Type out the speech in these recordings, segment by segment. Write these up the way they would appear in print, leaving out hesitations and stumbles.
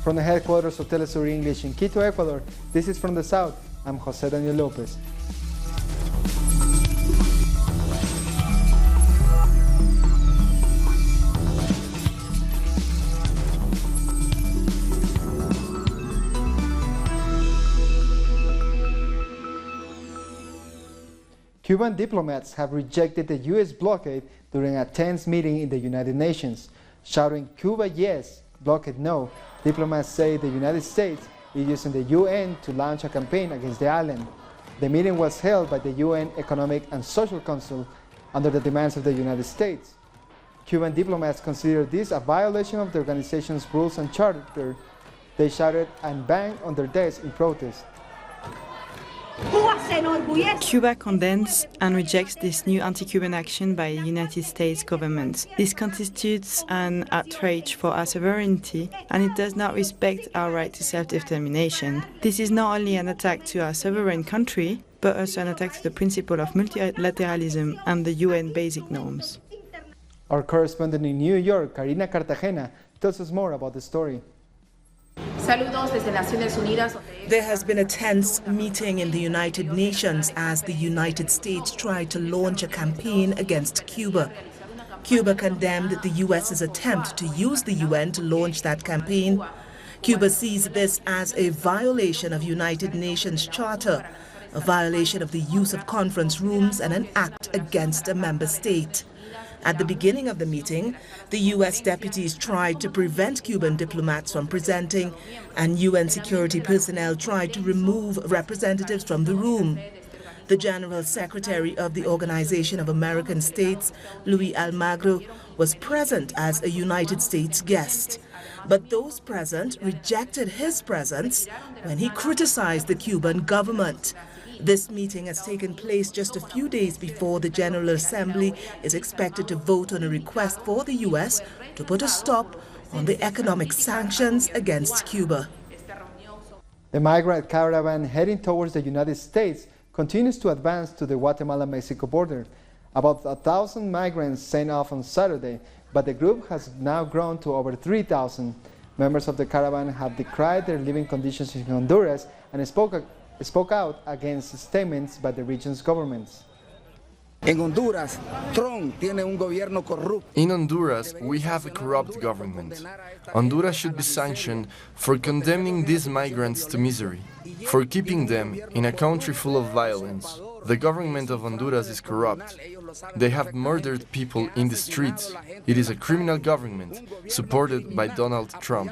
From the headquarters of Telesur English in Quito, Ecuador, this is From the South. I'm Jose Daniel Lopez. Cuban diplomats have rejected the U.S. blockade during a tense meeting in the United Nations. Shouting Cuba yes, blockade no, diplomats say the United States is using the UN to launch a campaign against the island. The meeting was held by the UN Economic and Social Council under the demands of the United States. Cuban diplomats consider this a violation of the organization's rules and charter. They shouted and banged on their desks in protest. Cuba condemns and rejects this new anti-Cuban action by the United States government. This constitutes an outrage for our sovereignty, and it does not respect our right to self-determination. This is not only an attack to our sovereign country, but also an attack to the principle of multilateralism and the UN basic norms. Our correspondent in New York, Karina Cartagena, tells us more about the story. There has been a tense meeting in the United Nations as the United States tried to launch a campaign against Cuba. Cuba condemned the U.S.'s attempt to use the UN to launch that campaign. Cuba sees this as a violation of United Nations Charter, a violation of the use of conference rooms, and an act against a member state. At the beginning of the meeting, the U.S. deputies tried to prevent Cuban diplomats from presenting, and UN security personnel tried to remove representatives from the room. The General Secretary of the Organization of American States, Luis Almagro, was present as a United States guest. But those present rejected his presence when he criticized the Cuban government. This meeting has taken place just a few days before the General Assembly is expected to vote on a request for the U.S. to put a stop on the economic sanctions against Cuba. The migrant caravan heading towards the United States continues to advance to the Guatemala-Mexico border. About 1,000 migrants set off on Saturday, but the group has now grown to over 3,000. Members of the caravan have decried their living conditions in Honduras and spoke out against statements by the region's governments. In Honduras, we have a corrupt government. Honduras should be sanctioned for condemning these migrants to misery, for keeping them in a country full of violence. The government of Honduras is corrupt. They have murdered people in the streets. It is a criminal government supported by Donald Trump.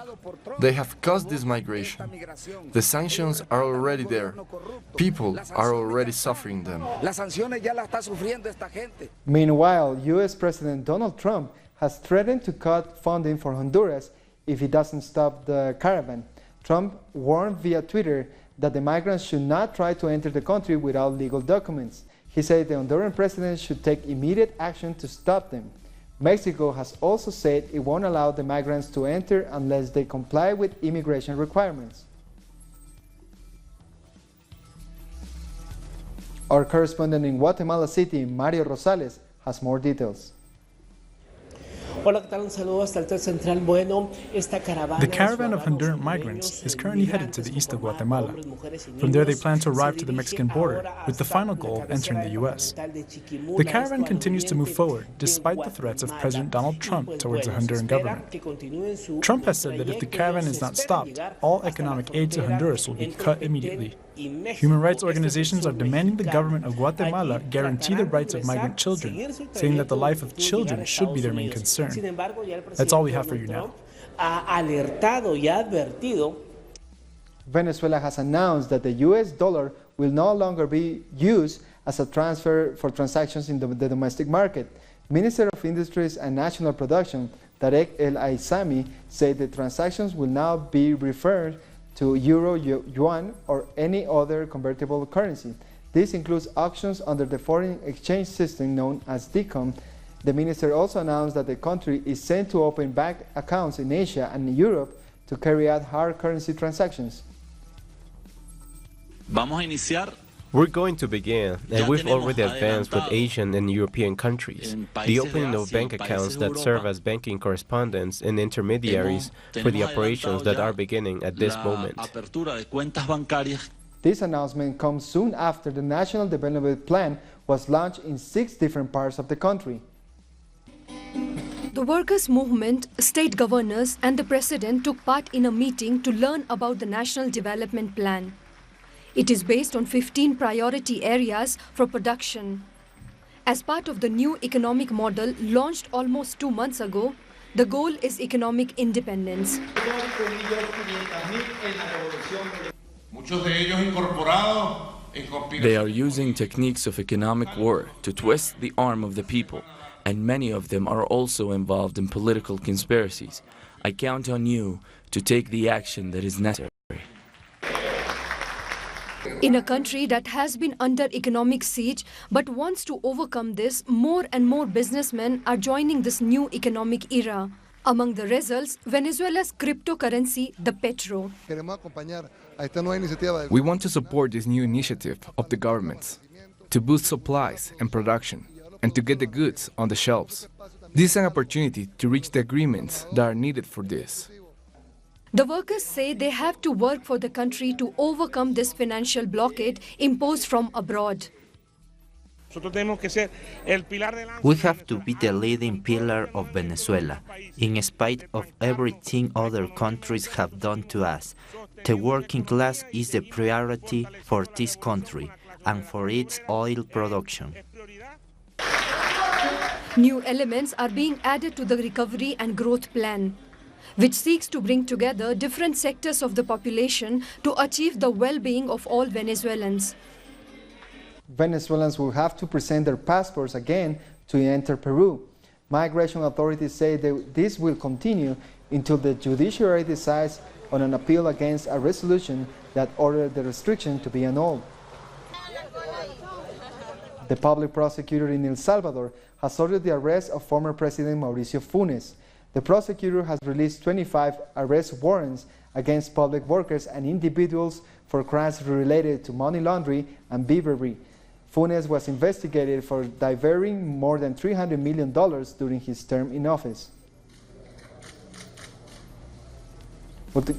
They have caused this migration. The sanctions are already there. People are already suffering them. Meanwhile, U.S. President Donald Trump has threatened to cut funding for Honduras if he doesn't stop the caravan. Trump warned via Twitter that the migrants should not try to enter the country without legal documents. He said the Honduran president should take immediate action to stop them. Mexico has also said it won't allow the migrants to enter unless they comply with immigration requirements. Our correspondent in Guatemala City, Mario Rosales, has more details. Hola, ¿qué tal? Un saludo hasta el Hotel Central. Bueno, esta caravana. The caravan of Honduran migrants is currently headed to the east of Guatemala. From there, they plan to arrive to the Mexican border, with the final goal of entering the U.S. The caravan continues to move forward, despite the threats of President Donald Trump towards the Honduran government. Trump has said that if the caravan is not stopped, all economic aid to Honduras will be cut immediately. Human rights organizations are demanding the government of Guatemala guarantee the rights of migrant children, saying that the life of children should be their main concern. That's all we have for you now. Venezuela has announced that the U.S. dollar will no longer be used as a transfer for transactions in the domestic market. Minister of Industries and National Production, Tarek El Aissami, said the transactions will now be referred to euro, yuan, or any other convertible currency. This includes auctions under the foreign exchange system known as DICOM. The minister also announced that the country is set to open bank accounts in Asia and Europe to carry out hard currency transactions. Vamos a iniciar We're going to begin, and we've already advanced with Asian and European countries. The opening of bank accounts that serve as banking correspondents and intermediaries for the operations that are beginning at this moment. This announcement comes soon after the National Development Plan was launched in 6 different parts of the country. The workers' movement, state governors and the president took part in a meeting to learn about the National Development Plan. It is based on 15 priority areas for production. As part of the new economic model launched almost 2 months ago, the goal is economic independence. They are using techniques of economic war to twist the arm of the people, and many of them are also involved in political conspiracies. I count on you to take the action that is necessary. In a country that has been under economic siege but wants to overcome this, more and more businessmen are joining this new economic era. Among the results, Venezuela's cryptocurrency, the petro. We want to support this new initiative of the governments to boost supplies and production and to get the goods on the shelves. This is an opportunity to reach the agreements that are needed for this. The workers say they have to work for the country to overcome this financial blockade imposed from abroad. We have to be the leading pillar of Venezuela, in spite of everything other countries have done to us. The working class is the priority for this country and for its oil production. New elements are being added to the Recovery and Growth Plan, which seeks to bring together different sectors of the population to achieve the well-being of all Venezuelans. Venezuelans will have to present their passports again to enter Peru. Migration authorities say that this will continue until the judiciary decides on an appeal against a resolution that ordered the restriction to be annulled. The public prosecutor in El Salvador has ordered the arrest of former President Mauricio Funes. The prosecutor has released 25 arrest warrants against public workers and individuals for crimes related to money laundering and bribery. Funes was investigated for diverting more than $300 million during his term in office.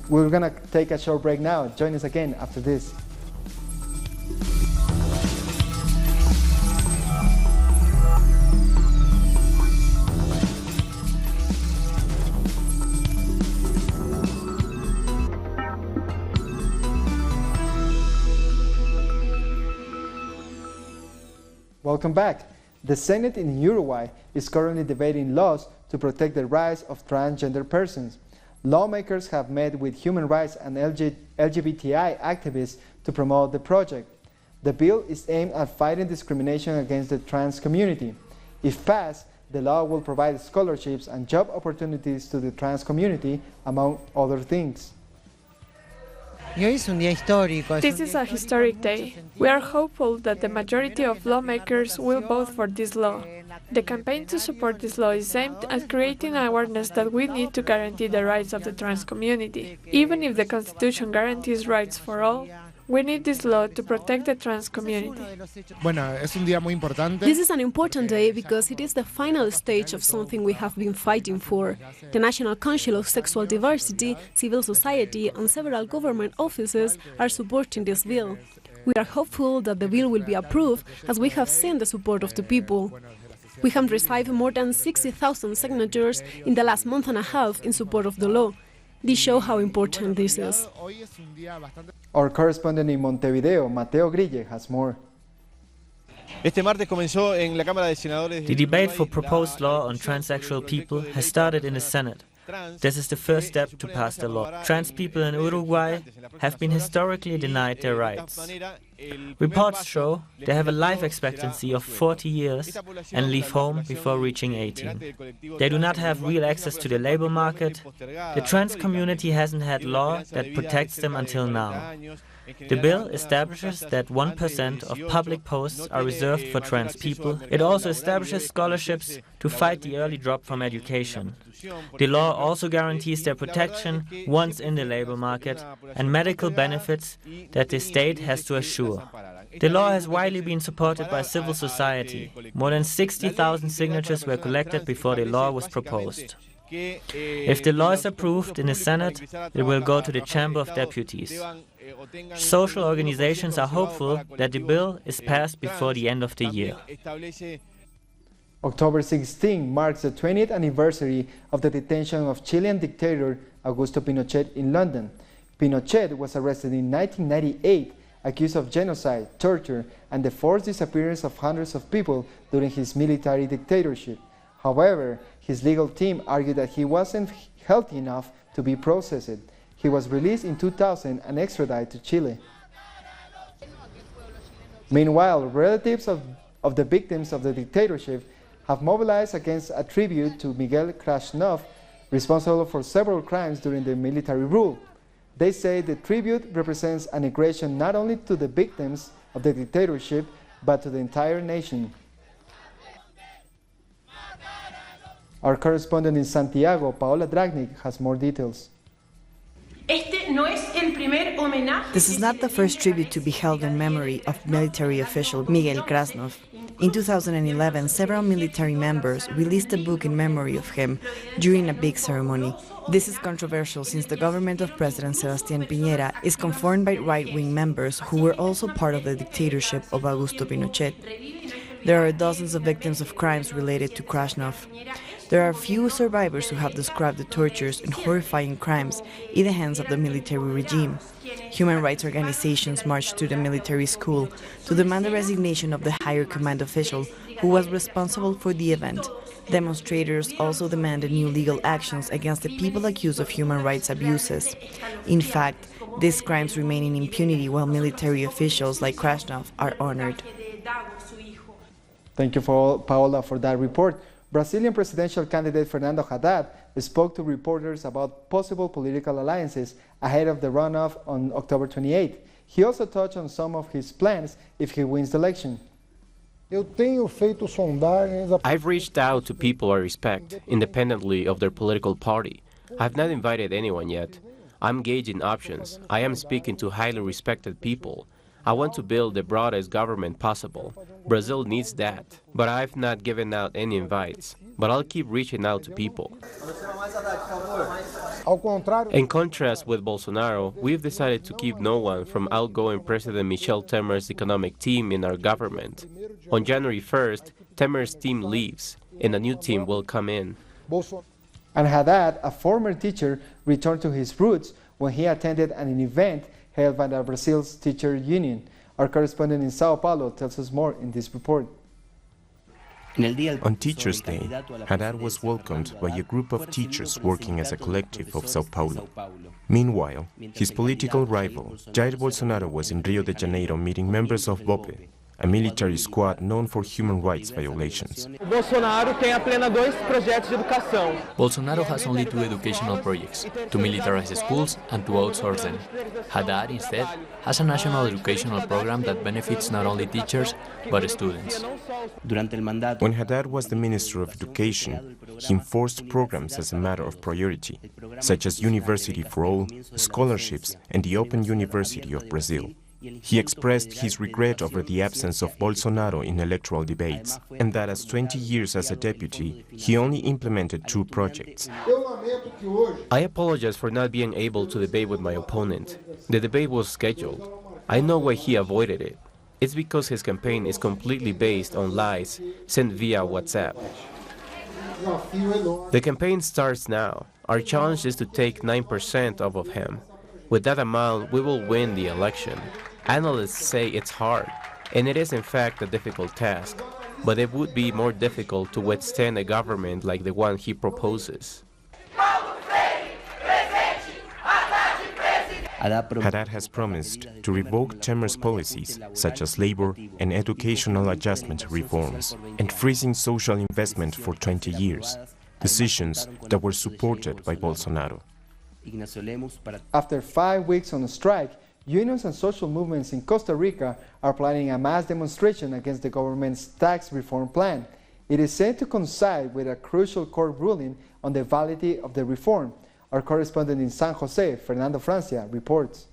We're going to take a short break now. Join us again after this. Welcome back. The Senate in Uruguay is currently debating laws to protect the rights of transgender persons. Lawmakers have met with human rights and LGBTI activists to promote the project. The bill is aimed at fighting discrimination against the trans community. If passed, the law will provide scholarships and job opportunities to the trans community, among other things. This is a historic day. We are hopeful that the majority of lawmakers will vote for this law. The campaign to support this law is aimed at creating awareness that we need to guarantee the rights of the trans community. Even if the Constitution guarantees rights for all, we need this law to protect the trans community. This is an important day because it is the final stage of something we have been fighting for. The National Council of Sexual Diversity, civil society and several government offices are supporting this bill. We are hopeful that the bill will be approved as we have seen the support of the people. We have received more than 60,000 signatures in the last month and a half in support of the law. This shows how important this is. Our correspondent in Montevideo, Mateo Grille, has more. The debate for proposed law on transsexual people has started in the Senate. This is the first step to pass the law. Trans people in Uruguay have been historically denied their rights. Reports show they have a life expectancy of 40 years and leave home before reaching 18. They do not have real access to the labor market. The trans community hasn't had law that protects them until now. The bill establishes that 1% of public posts are reserved for trans people. It also establishes scholarships to fight the early drop from education. The law also guarantees their protection once in the labor market and medical benefits that the state has to assure. The law has widely been supported by civil society. More than 60,000 signatures were collected before the law was proposed. If the law is approved in the Senate, it will go to the Chamber of Deputies. Social organizations are hopeful that the bill is passed before the end of the year. October 16 marks the 20th anniversary of the detention of Chilean dictator Augusto Pinochet in London. Pinochet was arrested in 1998, accused of genocide, torture, and the forced disappearance of hundreds of people during his military dictatorship. However, his legal team argued that he wasn't healthy enough to be processed. He was released in 2000 and extradited to Chile. Meanwhile, relatives of the victims of the dictatorship have mobilized against a tribute to Miguel Krasnov, responsible for several crimes during the military rule. They say the tribute represents an aggression not only to the victims of the dictatorship, but to the entire nation. Our correspondent in Santiago, Paola Dragnik, has more details. This is not the first tribute to be held in memory of military official Miguel Krasnov. In 2011, several military members released a book in memory of him during a big ceremony. This is controversial since the government of President Sebastián Piñera is conformed by right-wing members who were also part of the dictatorship of Augusto Pinochet. There are dozens of victims of crimes related to Krasnov. There are few survivors who have described the tortures and horrifying crimes in the hands of the military regime. Human rights organizations marched to the military school to demand the resignation of the higher command official who was responsible for the event. Demonstrators also demanded new legal actions against the people accused of human rights abuses. In fact, these crimes remain in impunity while military officials like Krasnov are honored. Thank you, Paola, for that report. Brazilian presidential candidate Fernando Haddad spoke to reporters about possible political alliances ahead of the runoff on October 28. He also touched on some of his plans if he wins the election. I've reached out to people I respect, independently of their political party. I've not invited anyone yet. I'm gauging options. I am speaking to highly respected people. I want to build the broadest government possible. Brazil needs that. But I've not given out any invites. But I'll keep reaching out to people. In contrast with Bolsonaro, we've decided to keep no one from outgoing President Michel Temer's economic team in our government. On January 1st, Temer's team leaves, and a new team will come in. And Haddad, a former teacher, returned to his roots when he attended an event held by the Brazil's teacher union. Our correspondent in Sao Paulo tells us more in this report. On Teachers' Day, Haddad was welcomed by a group of teachers working as a collective of Sao Paulo. Meanwhile, his political rival, Jair Bolsonaro, was in Rio de Janeiro meeting members of BOPE, a military squad known for human rights violations. Bolsonaro has only 2 educational projects, to militarize schools and to outsource them. Haddad, instead, has a national educational program that benefits not only teachers, but students. When Haddad was the Minister of Education, he enforced programs as a matter of priority, such as University for All, scholarships, and the Open University of Brazil. He expressed his regret over the absence of Bolsonaro in electoral debates, and that as 20 years as a deputy, he only implemented 2 projects. I apologize for not being able to debate with my opponent. The debate was scheduled. I know why he avoided it. It's because his campaign is completely based on lies sent via WhatsApp. The campaign starts now. Our challenge is to take 9% off of him. With that amount, we will win the election. Analysts say it's hard, and it is in fact a difficult task, but it would be more difficult to withstand a government like the one he proposes. Haddad has promised to revoke Temer's policies, such as labor and educational adjustment reforms, and freezing social investment for 20 years, decisions that were supported by Bolsonaro. After 5 weeks on strike, unions and social movements in Costa Rica are planning a mass demonstration against the government's tax reform plan. It is said to coincide with a crucial court ruling on the validity of the reform. Our correspondent in San Jose, Fernando Francia, reports.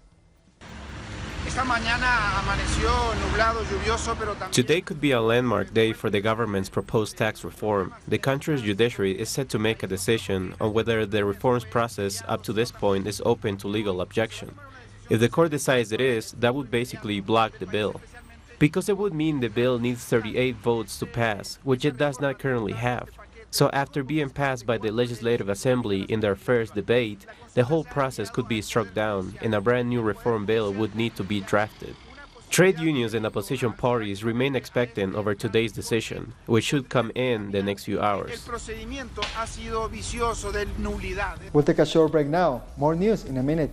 Today could be a landmark day for the government's proposed tax reform. The country's judiciary is set to make a decision on whether the reforms process up to this point is open to legal objection. If the court decides it is, that would basically block the bill. Because it would mean the bill needs 38 votes to pass, which it does not currently have. So after being passed by the Legislative Assembly in their first debate, the whole process could be struck down and a brand new reform bill would need to be drafted. Trade unions and opposition parties remain expectant over today's decision, which should come in the next few hours. We'll take a short break now. More news in a minute.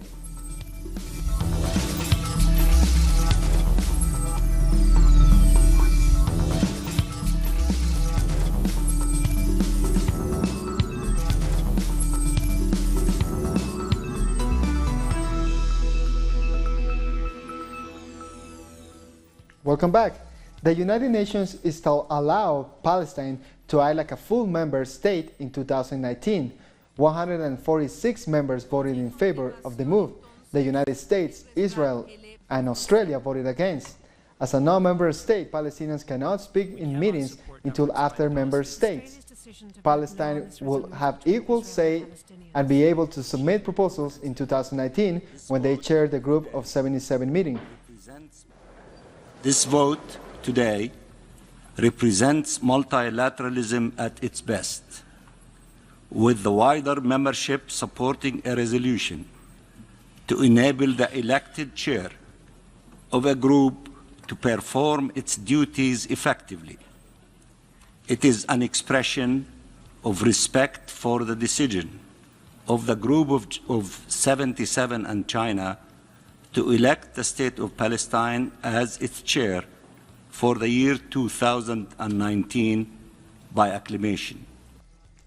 Welcome back. The United Nations is to allow Palestine to act like a full member state in 2019. 146 members voted in favor of the move. The United States, Israel, and Australia voted against. As a non-member state, Palestinians cannot speak in meetings until after member states. Palestine will have equal say and be able to submit proposals in 2019 when they chair the Group of 77 meeting. This vote today represents multilateralism at its best, with the wider membership supporting a resolution to enable the elected chair of a group to perform its duties effectively. It is an expression of respect for the decision of the Group of 77 and China to elect the State of Palestine as its chair for the year 2019 by acclamation.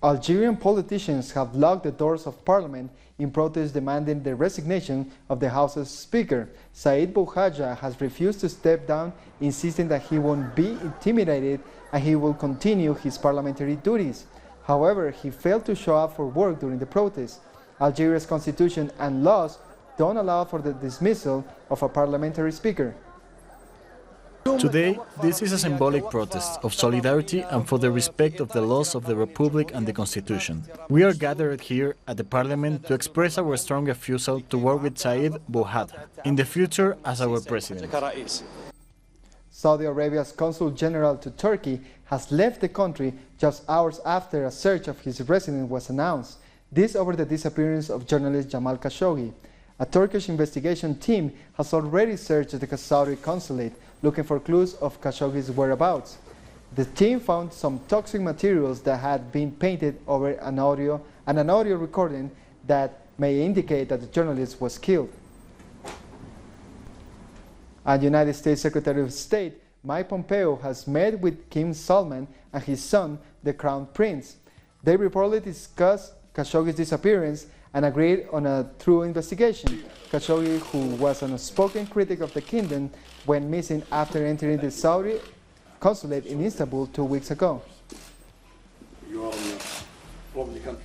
Algerian politicians have locked the doors of parliament in protest demanding the resignation of the House's Speaker. Said Bouhaja has refused to step down, insisting that he won't be intimidated and he will continue his parliamentary duties. However, he failed to show up for work during the protest. Algeria's constitution and laws don't allow for the dismissal of a parliamentary speaker. Today, this is a symbolic protest of solidarity and for the respect of the laws of the Republic and the Constitution. We are gathered here at the Parliament to express our strong refusal to work with Said Bouhaja in the future as our president. Saudi Arabia's Consul General to Turkey has left the country just hours after a search of his residence was announced. This over the disappearance of journalist Jamal Khashoggi. A Turkish investigation team has already searched the Saudi consulate, looking for clues of Khashoggi's whereabouts. The team found some toxic materials that had been painted over an audio recording that may indicate that the journalist was killed. And United States Secretary of State Mike Pompeo has met with King Salman and his son, the Crown Prince. They reportedly discussed Khashoggi's disappearance and agreed on a thorough investigation. Khashoggi, who was an outspoken critic of the kingdom, went missing after entering the Saudi consulate in Istanbul 2 weeks ago.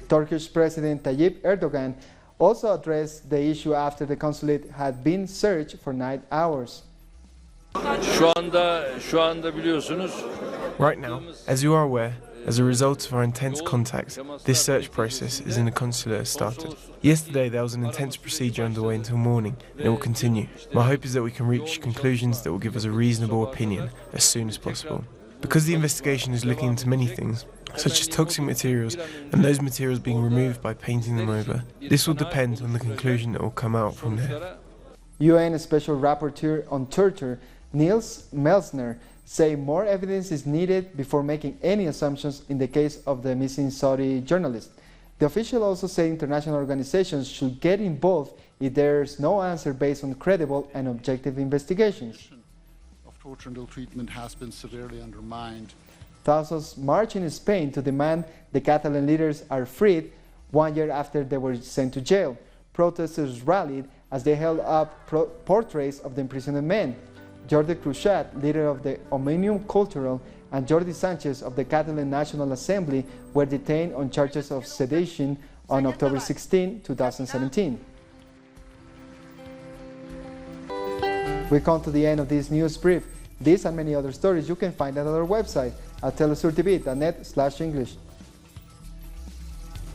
Turkish President Tayyip Erdogan also addressed the issue after the consulate had been searched for 9 hours. Right now, as you are aware, as a result of our intense contacts, this search process is in the consulate has started. Yesterday there was an intense procedure underway until morning, and it will continue. My hope is that we can reach conclusions that will give us a reasonable opinion as soon as possible. Because the investigation is looking into many things, such as toxic materials and those materials being removed by painting them over, this will depend on the conclusion that will come out from there. UN Special Rapporteur on Torture, Niels Melsner, say more evidence is needed before making any assumptions in the case of the missing Saudi journalist. The official also said international organizations should get involved if there is no answer based on credible and objective investigations. Of torture and ill treatment has been severely undermined. Thousands marched in Spain to demand the Catalan leaders are freed 1 year after they were sent to jail. Protesters rallied as they held up portraits of the imprisoned men. Jordi Cruzat, leader of the Omnium Cultural, and Jordi Sanchez of the Catalan National Assembly were detained on charges of sedition on October 16, 2017. We come to the end of this news brief. These and many other stories you can find at our website at telesurtv.net/English.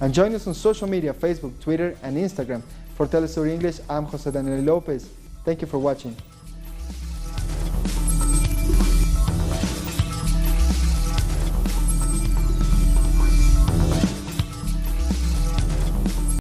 And join us on social media, Facebook, Twitter, and Instagram. For Telesur English, I'm Jose Daniel Lopez. Thank you for watching.